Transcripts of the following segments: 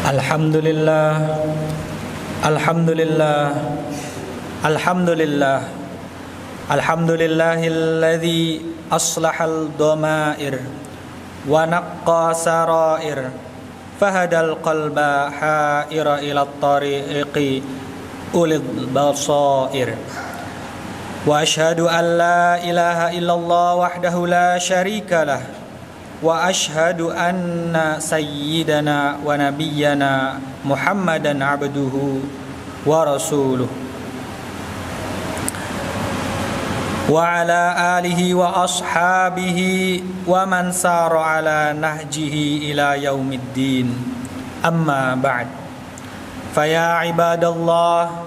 Alhamdulillah, Alhamdulillah, Alhamdulillah, Alhamdulillahilladzi aslahal dhamair wa naqqa sarair fahadal qalba ha'ira ila tariqi ulil basair wa ashhadu an la ilaha illallah wahdahu la syarika lah wa ashhadu anna sayyidana wa nabiyyana Muhammadan abduhu wa rasuluh wa ala alihi wa ashabihi wa man sara ala nahjihi ila yaumiddin amma ba'd faya ibadallah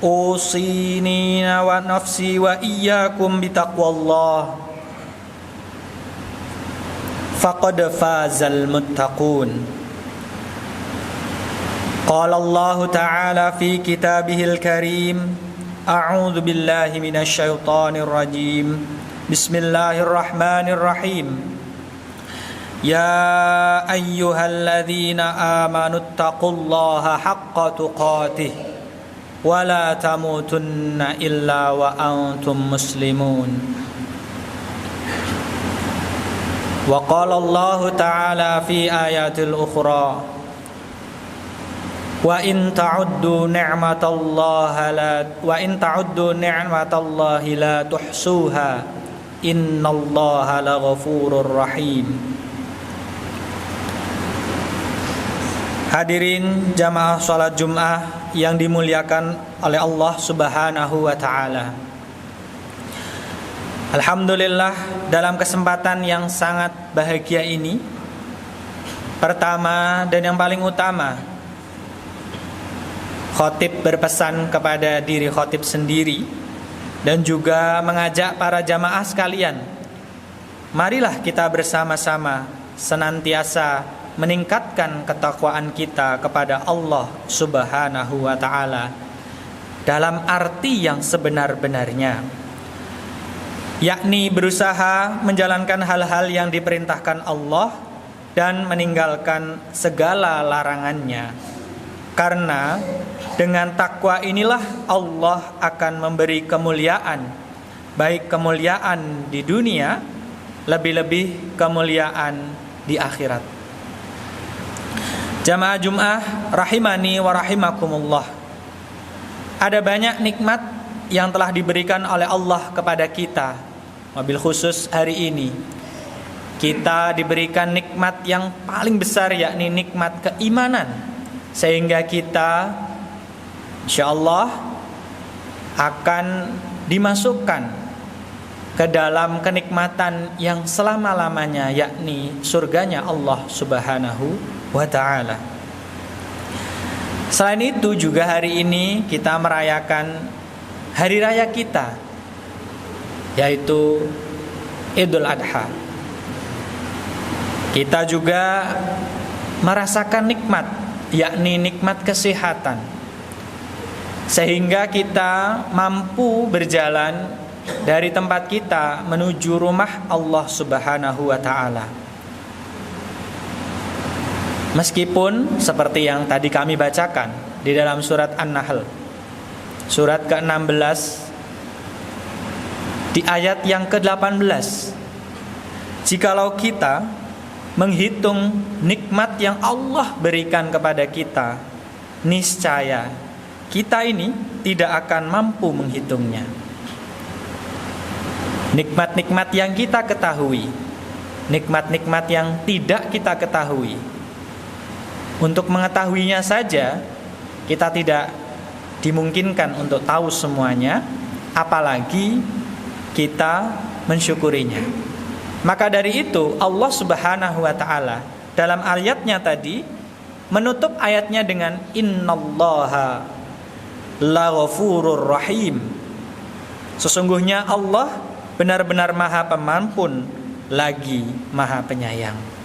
usini wa nafsi wa iyyakum bitaqwallah faqad fazal muttaqun. Qala Allah Ta'ala fi kitabihil karim, a'udzu billahi minasy syaithanir rajim. Bismillahirrahmanirrahim. Ya ayyuhalladzina amanu taqullaha haqqa tuqatih wa la tamutunna illa wa antum muslimun. Wa qala Allah Ta'ala fi ayatil ukhra wa in ta'uddu ni'matallahi la tuhsuha innallaha laghafurur rahim. Hadirin jamaah salat Jumat yang dimuliakan oleh Allah Subhanahu wa taala. Alhamdulillah, dalam kesempatan yang sangat bahagia ini, pertama dan yang paling utama, khotib berpesan kepada diri khotib sendiri dan juga mengajak para jamaah sekalian, marilah kita bersama-sama senantiasa meningkatkan ketakwaan kita kepada Allah Subhanahu wa taala dalam arti yang sebenar-benarnya, yakni berusaha menjalankan hal-hal yang diperintahkan Allah dan meninggalkan segala larangannya. Karena dengan takwa inilah Allah akan memberi kemuliaan, baik kemuliaan di dunia, lebih-lebih kemuliaan di akhirat. Jamaah Jumat rahimani wa rahimakumullah. Ada banyak nikmat yang telah diberikan oleh Allah kepada kita. Wabil khusus hari ini kita diberikan nikmat yang paling besar, yakni nikmat keimanan, sehingga kita insyaallah akan dimasukkan ke dalam kenikmatan yang selama-lamanya, yakni surganya Allah Subhanahu wa ta'ala. Selain itu juga hari ini kita merayakan hari raya kita, yaitu Idul Adha. Kita juga merasakan nikmat, yakni nikmat kesehatan, sehingga kita mampu berjalan dari tempat kita menuju rumah Allah Subhanahu wa ta'ala. Meskipun seperti yang tadi kami bacakan di dalam surat An-Nahl, surat ke-16 di ayat yang ke-18, jikalau kita menghitung nikmat yang Allah berikan kepada kita, niscaya kita ini tidak akan mampu menghitungnya. Nikmat-nikmat yang kita ketahui, nikmat-nikmat yang tidak kita ketahui, untuk mengetahuinya saja kita tidak dimungkinkan untuk tahu semuanya, apalagi kita mensyukurinya. Maka dari itu Allah Subhanahu wa ta'ala dalam ayatnya tadi menutup ayatnya dengan innallaha laghafurur rahim. Sesungguhnya Allah benar-benar Maha Pemampun lagi Maha Penyayang.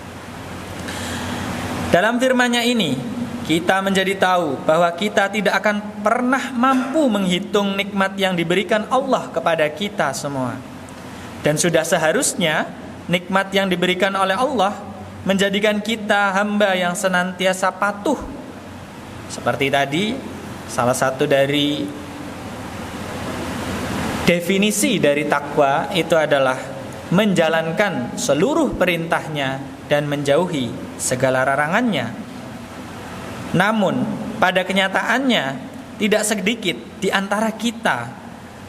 Dalam firman-Nya ini kita menjadi tahu bahwa kita tidak akan pernah mampu menghitung nikmat yang diberikan Allah kepada kita semua. Dan sudah seharusnya nikmat yang diberikan oleh Allah menjadikan kita hamba yang senantiasa patuh. Seperti tadi, salah satu dari definisi dari takwa itu adalah menjalankan seluruh perintahnya dan menjauhi segala larangannya. Namun pada kenyataannya tidak sedikit di antara kita,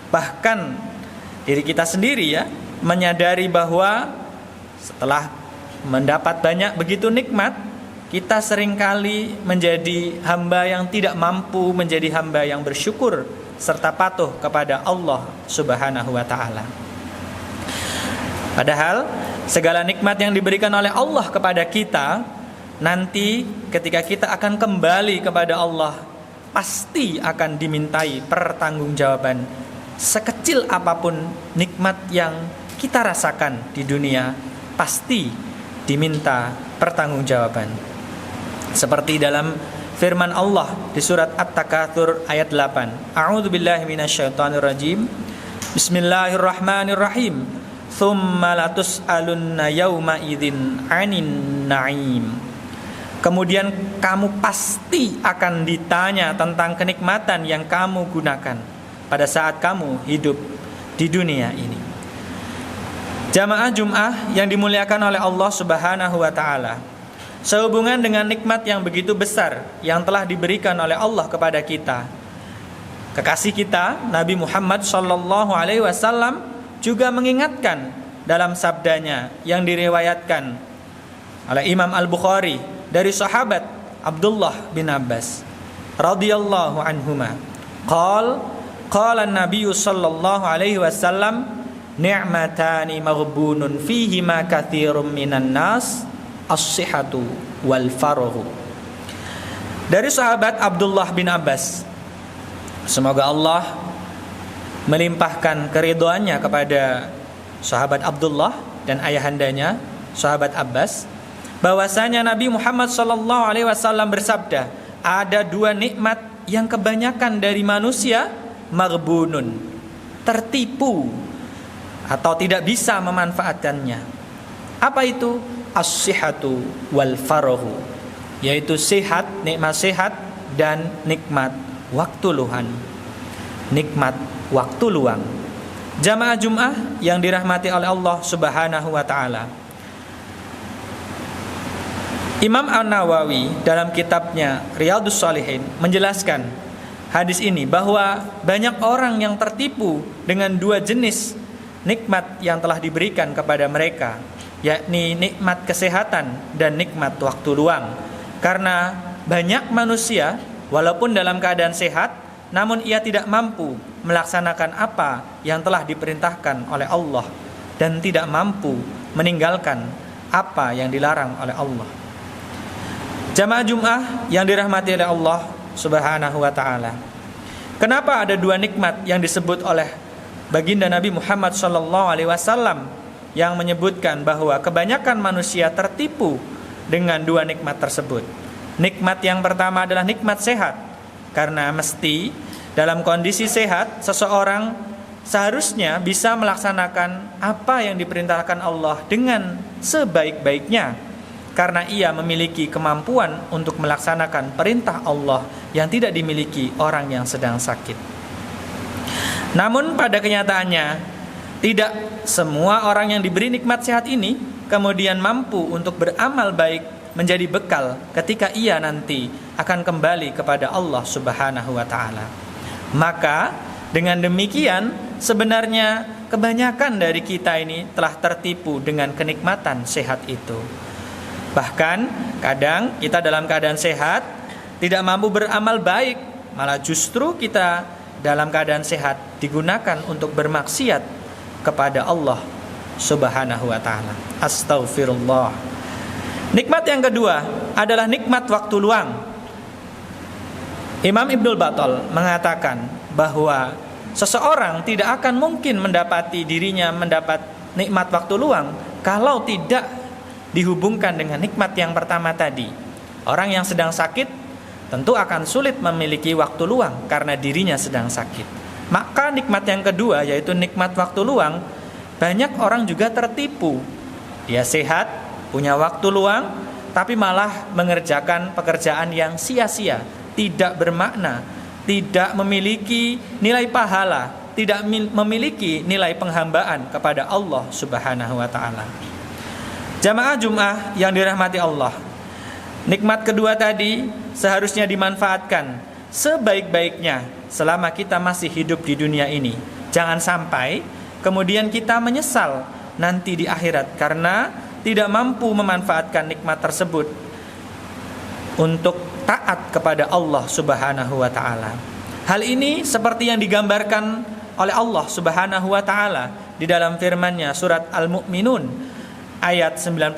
bahkan diri kita sendiri ya, menyadari bahwa setelah mendapat banyak begitu nikmat, kita seringkali menjadi hamba yang tidak mampu menjadi hamba yang bersyukur serta patuh kepada Allah Subhanahu wa ta'ala. Padahal segala nikmat yang diberikan oleh Allah kepada kita, nanti ketika kita akan kembali kepada Allah, pasti akan dimintai pertanggungjawaban. Sekecil apapun nikmat yang kita rasakan di dunia, pasti diminta pertanggungjawaban. Seperti dalam firman Allah di surat At-Takatsur ayat 8. A'udzubillahi minasyaitonirrajim. Bismillahirrahmanirrahim. Tsumma latus'alunna yauma idzin 'anin na'im. Kemudian kamu pasti akan ditanya tentang kenikmatan yang kamu gunakan pada saat kamu hidup di dunia ini. Jamaah Jum'ah yang dimuliakan oleh Allah Subhanahu wa ta'ala, sehubungan dengan nikmat yang begitu besar yang telah diberikan oleh Allah kepada kita, kekasih kita Nabi Muhammad sallallahu alaihi wasallam juga mengingatkan dalam sabdanya yang diriwayatkan oleh Imam Al-Bukhari dari sahabat Abdullah bin Abbas radhiyallahu anhuma, qala an-nabiy sallallahu alaihi wasallam, ni'matani maghbunun fihima katsirum minan nas, as-sihhatu wal faraghu. Dari sahabat Abdullah bin Abbas, semoga Allah melimpahkan keridhaannya kepada sahabat Abdullah dan ayahandanya sahabat Abbas, bahwasanya Nabi Muhammad SAW bersabda, ada dua nikmat yang kebanyakan dari manusia maghbunun, tertipu atau tidak bisa memanfaatkannya. Apa itu? As-sihhatu wal faraghu, yaitu sehat, nikmat sehat, dan nikmat waktu luang. Nikmat waktu luang. Jamaah Jum'ah yang dirahmati oleh Allah Subhanahu wa ta'ala, Imam An-Nawawi dalam kitabnya Riyadhus Shalihin menjelaskan hadis ini bahwa banyak orang yang tertipu dengan dua jenis nikmat yang telah diberikan kepada mereka, yakni nikmat kesehatan dan nikmat waktu luang. Karena banyak manusia walaupun dalam keadaan sehat, namun ia tidak mampu melaksanakan apa yang telah diperintahkan oleh Allah dan tidak mampu meninggalkan apa yang dilarang oleh Allah. Jamaah Jum'ah yang dirahmati oleh Allah Subhanahu wa ta'ala, kenapa ada dua nikmat yang disebut oleh baginda Nabi Muhammad SAW yang menyebutkan bahwa kebanyakan manusia tertipu dengan dua nikmat tersebut? Nikmat yang pertama adalah nikmat sehat, karena mesti dalam kondisi sehat seseorang seharusnya bisa melaksanakan apa yang diperintahkan Allah dengan sebaik-baiknya, karena ia memiliki kemampuan untuk melaksanakan perintah Allah yang tidak dimiliki orang yang sedang sakit. Namun pada kenyataannya, tidak semua orang yang diberi nikmat sehat ini kemudian mampu untuk beramal baik menjadi bekal ketika ia nanti akan kembali kepada Allah Subhanahu wa ta'ala. Maka dengan demikian sebenarnya kebanyakan dari kita ini telah tertipu dengan kenikmatan sehat itu. Bahkan kadang kita dalam keadaan sehat tidak mampu beramal baik, malah justru kita dalam keadaan sehat digunakan untuk bermaksiat kepada Allah Subhanahu wa ta'ala. Astaghfirullah. Nikmat yang kedua adalah nikmat waktu luang. Imam Ibnul Battal mengatakan bahwa seseorang tidak akan mungkin mendapati dirinya mendapat nikmat waktu luang kalau tidak dihubungkan dengan nikmat yang pertama tadi. Orang yang sedang sakit tentu akan sulit memiliki waktu luang karena dirinya sedang sakit. Maka nikmat yang kedua, yaitu nikmat waktu luang, banyak orang juga tertipu. Dia sehat, punya waktu luang, tapi malah mengerjakan pekerjaan yang sia-sia, tidak bermakna, tidak memiliki nilai pahala, tidak memiliki nilai penghambaan kepada Allah Subhanahu wa taala. Jamaah Jumat yang dirahmati Allah, nikmat kedua tadi seharusnya dimanfaatkan sebaik-baiknya selama kita masih hidup di dunia ini. Jangan sampai kemudian kita menyesal nanti di akhirat karena tidak mampu memanfaatkan nikmat tersebut untuk taat kepada Allah Subhanahu wa taala. Hal ini seperti yang digambarkan oleh Allah Subhanahu wa taala di dalam firman-Nya surat Al-Mu'minun ayat 99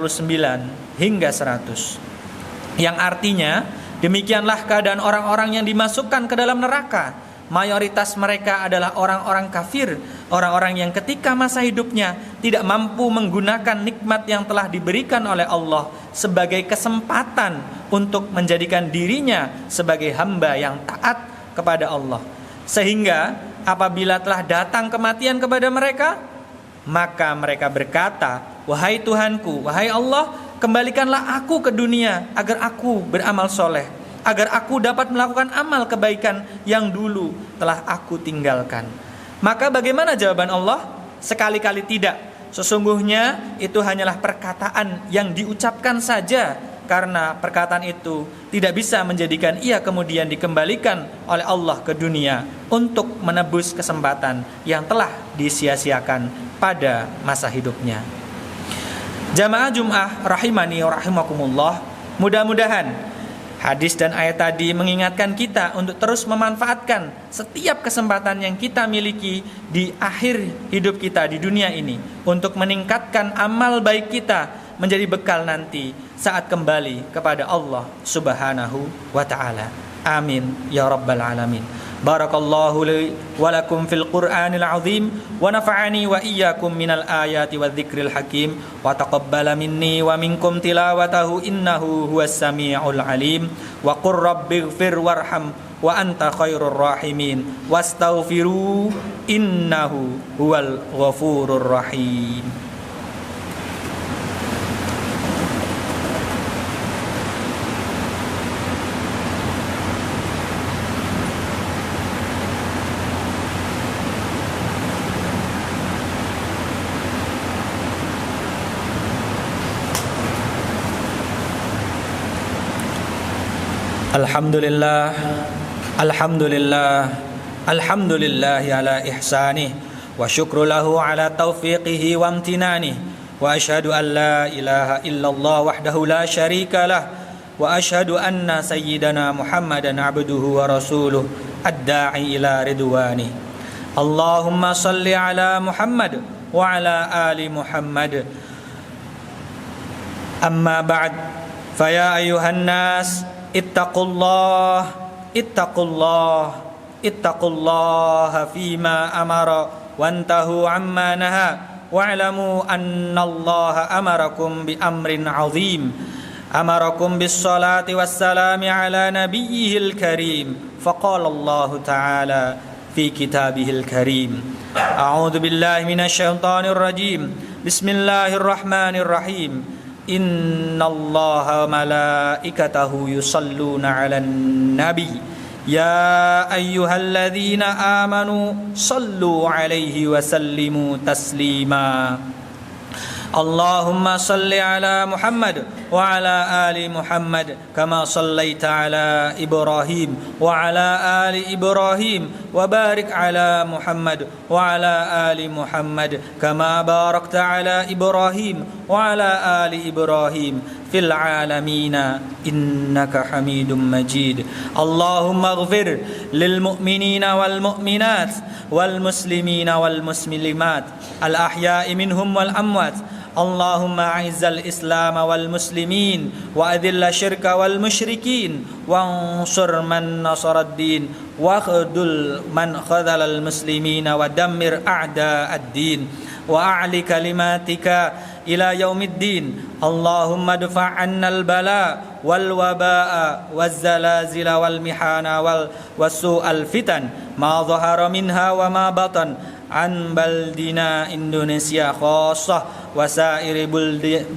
hingga 100. Yang artinya, demikianlah keadaan orang-orang yang dimasukkan ke dalam neraka. Mayoritas mereka adalah orang-orang kafir, orang-orang yang ketika masa hidupnya tidak mampu menggunakan nikmat yang telah diberikan oleh Allah sebagai kesempatan untuk menjadikan dirinya sebagai hamba yang taat kepada Allah. Sehingga apabila telah datang kematian kepada mereka, maka mereka berkata, "Wahai Tuhanku, wahai Allah, kembalikanlah aku ke dunia agar aku beramal soleh, agar aku dapat melakukan amal kebaikan yang dulu telah aku tinggalkan." Maka bagaimana jawaban Allah? Sekali-kali tidak. Sesungguhnya itu hanyalah perkataan yang diucapkan saja, karena perkataan itu tidak bisa menjadikan ia kemudian dikembalikan oleh Allah ke dunia untuk menebus kesempatan yang telah disia-siakan pada masa hidupnya. Jamaah Jum'ah rahimani wa rahimakumullah, mudah-mudahan hadis dan ayat tadi mengingatkan kita untuk terus memanfaatkan setiap kesempatan yang kita miliki di akhir hidup kita di dunia ini untuk meningkatkan amal baik kita menjadi bekal nanti saat kembali kepada Allah Subhanahu wa ta'ala. Amin ya rabbal alamin. Barakallahu li wa lakum fil Qur'anil azim wa nafa'ani wa iyyakum minal ayati wadh-dhikril hakim wa taqabbala minni wa minkum tilawatahu innahu huwas samiul alim wa qur rabbighfir warham wa anta khairur rahimin wastaghfiru innahu huwal ghafurur rahim. Alhamdulillah, alhamdulillah, alhamdulillah ala ihsanih wa syukru lahu ala taufiqihi wa amtinani wa asyhadu an la ilaha illallah wahdahu la syarika lah wa asyhadu anna sayyidana Muhammadan abduhu wa rasuluh ad-da'i ila ridwani. Allahumma salli ala Muhammad wa ala ali Muhammad. Amma ba'd, faya ayuhan nas ittaqullah, ittaqullah, ittaqullaha fima amara wantahu amma naha wa'lamu annallaha amarakum bi amrin azim, amarakum bis salati was salami ala nabiyyihil karim. Faqala Allah ta'ala fi kitabihil karim, a'udzu billahi minasy syaithanir rajim, bismillahirrahmanirrahim. Innallaha malaikatahu yusalluna 'alan nabi ya ayyuhalladzina amanu sallu 'alaihi wa sallimu taslima. Allahumma salli ala Muhammad wa ala ali Muhammad kama sallaita ala Ibrahim wa ala ali Ibrahim wa barik ala Muhammad wa ala ali Muhammad kama barakta ala Ibrahim wa ala ali Ibrahim fil alamina innaka Hamidum Majid. Allahumma ighfir lil mu'minina wal mu'minat wal muslimina wal muslimat al ahya'i minhum wal amwat. Allahumma a'izzal Islam wal muslimin wa adhilla syirka wal musyrikin wansur man nasaraddin wa khudul man khadhalal muslimina wa dammir a'da'ad-din wa a'li kalimatika ila yaumiddin. Allahumma dfa' 'annal bala wal waba'a waz zalazila wal mihana wal wasu'al fitan ma dhahara minha wa ma batan عن بلدنا إندونيسيا خاصة وسائر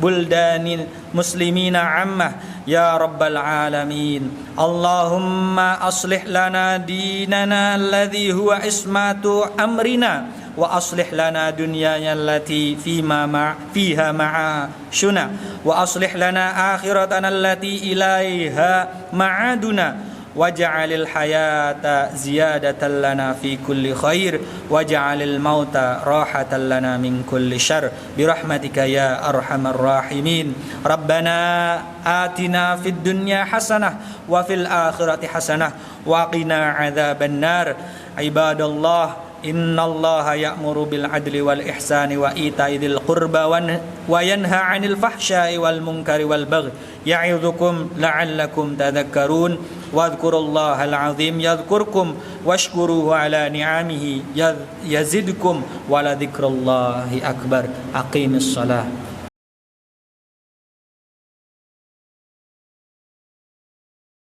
بلدان المسلمين عامة يا رب العالمين. اللهم أصلح لنا ديننا الذي هو عصمة أمرنا وأصلح لنا دنيانا التي فيها معاشنا وأصلح لنا آخرتنا التي إليها معادنا واجعل الحياة زيادة لنا في كل خير واجعل الموت راحة لنا من كل شر برحمتك يا أرحم الراحمين. ربنا آتنا في الدنيا حسنة وفي الآخرة حسنة وقنا عذاب النار. عباد الله إن الله يأمر بالعدل والإحسان وإيتاء ذي القربى وينهى عن الفحشاء والمنكر والبغي يعظكم لعلكم تذكرون واذكروا الله العظيم يذكركم واشكروه على نعمه يزدكم ولذكر الله أكبر. أقيم الصلاة.